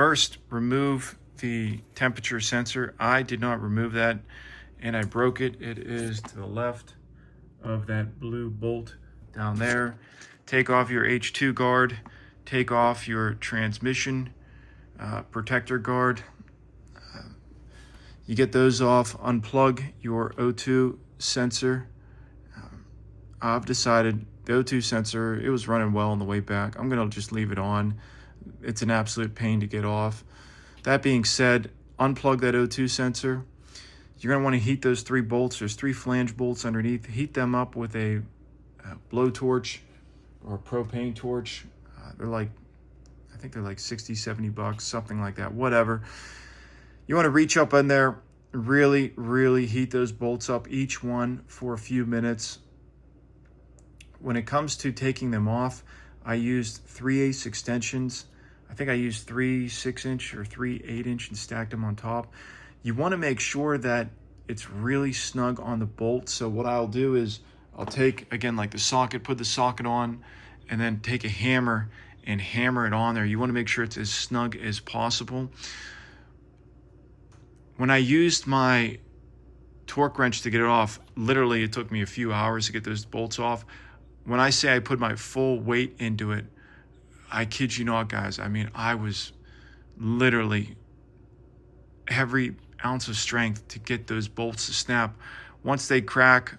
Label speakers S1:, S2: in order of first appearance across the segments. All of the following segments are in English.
S1: First, remove the temperature sensor. I did not remove that, and I broke it. It is to the left of that blue bolt down there. Take off your H2 guard. Take off your transmission protector guard. You get those off. Unplug your O2 sensor. I've decided the O2 sensor, it was running well on the way back. I'm gonna just leave it on. It's an absolute pain to get off. That being said, unplug that O2 sensor. You're gonna wanna heat those 3 bolts. There's 3 flange bolts underneath. Heat them up with a blowtorch or a propane torch. They're like, I think they're like 60, 70 bucks, something like that, whatever. You wanna reach up in there, really, really heat those bolts up, each one for a few minutes. When it comes to taking them off, I used 3/8 extensions. I think I used 3 6-inch or 3 8-inch and stacked them on top. You want to make sure that it's really snug on the bolt. So what I'll do is I'll take, again, like the socket, put the socket on, and then take a hammer and hammer it on there. You want to make sure it's as snug as possible. When I used my torque wrench to get it off, literally it took me a few hours to get those bolts off. When I say I put my full weight into it, I kid you not, guys. I mean, I was literally every ounce of strength to get those bolts to snap. Once they crack,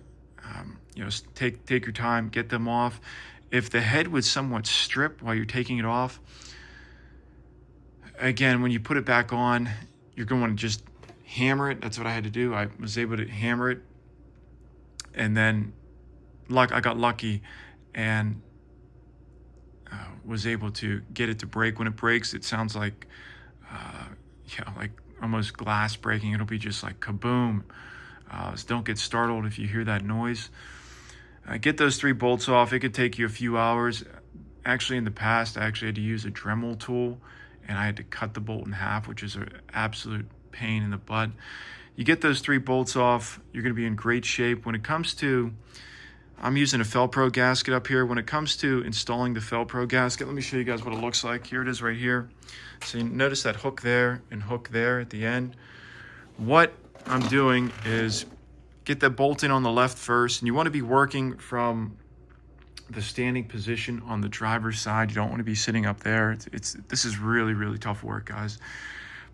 S1: take your time, get them off. If the head would somewhat strip while you're taking it off, again, when you put it back on, you're going to want to just hammer it. That's what I had to do. I was able to hammer it, and then I got lucky and was able to get it to break. When it breaks, it sounds like, like almost glass breaking. It'll be just like kaboom. So don't get startled if you hear that noise. Get those 3 bolts off. It could take you a few hours. Actually, in the past, I actually had to use a Dremel tool, and I had to cut the bolt in half, which is an absolute pain in the butt. You get those 3 bolts off, you're going to be in great shape. When it comes to, I'm using a Felpro gasket up here. When it comes to installing the Felpro gasket, let me show you guys what it looks like. Here it is right here. So you notice that hook there and hook there at the end. What I'm doing is get that bolt in on the left first, and you want to be working from the standing position on the driver's side. You don't want to be sitting up there. This is really, really tough work, guys.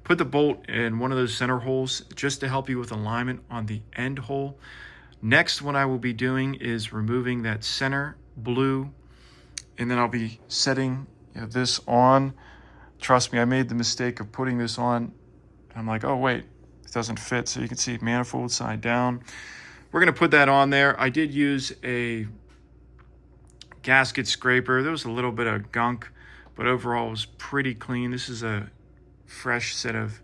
S1: Put the bolt in one of those center holes just to help you with alignment on the end hole. Next, what I will be doing is removing that center blue, and then I'll be setting this on. Trust me, I made the mistake of putting this on. I'm like, oh wait, it doesn't fit. So you can see manifold side down. We're gonna put that on there. I did use a gasket scraper. There was a little bit of gunk, but overall it was pretty clean. This is a fresh set of,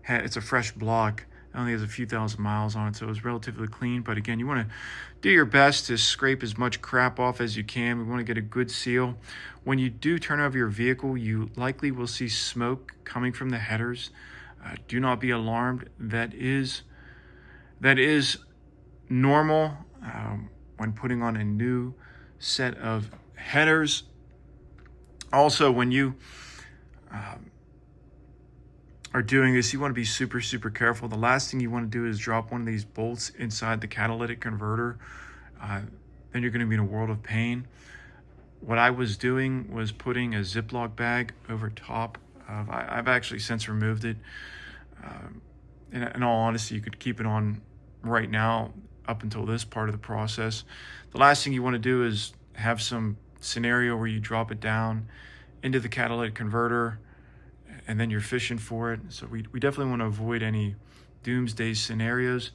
S1: it's a fresh block. It only has a few thousand miles on it, so it was relatively clean. But again, you want to do your best to scrape as much crap off as you can. We want to get a good seal. When you do turn over your vehicle, you likely will see smoke coming from the headers. Do not be alarmed. That is normal when putting on a new set of headers. Also, when you are doing this, you want to be super, super careful. The last thing you want to do is drop one of these bolts inside the catalytic converter. Then you're going to be in a world of pain. What I was doing was putting a Ziploc bag over top of, I've actually since removed it. In all honesty, you could keep it on right now up until this part of the process. The last thing you want to do is have some scenario where you drop it down into the catalytic converter and then you're fishing for it. So we definitely want to avoid any doomsday scenarios.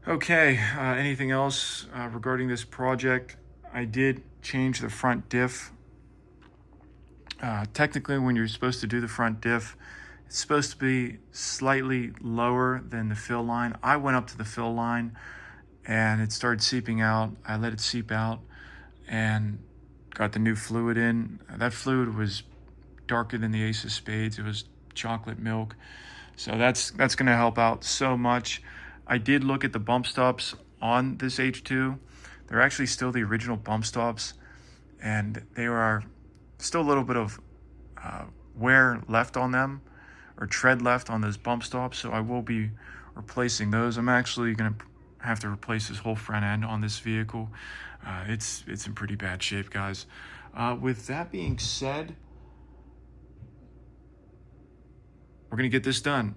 S1: Okay, anything else regarding this project? I did change the front diff. Technically, when you're supposed to do the front diff, it's supposed to be slightly lower than the fill line. I went up to the fill line and it started seeping out. I let it seep out and got the new fluid in. That fluid was darker than the ace of spades. It was chocolate milk. So that's going to help out so much. I did look at the bump stops on this H2. They're actually still the original bump stops, and they are still a little bit of wear left on them, or tread left on those bump stops, so I will be replacing those. I'm actually going to have to replace this whole front end on this vehicle. It's in pretty bad shape, guys. With that being said, we're going to get this done.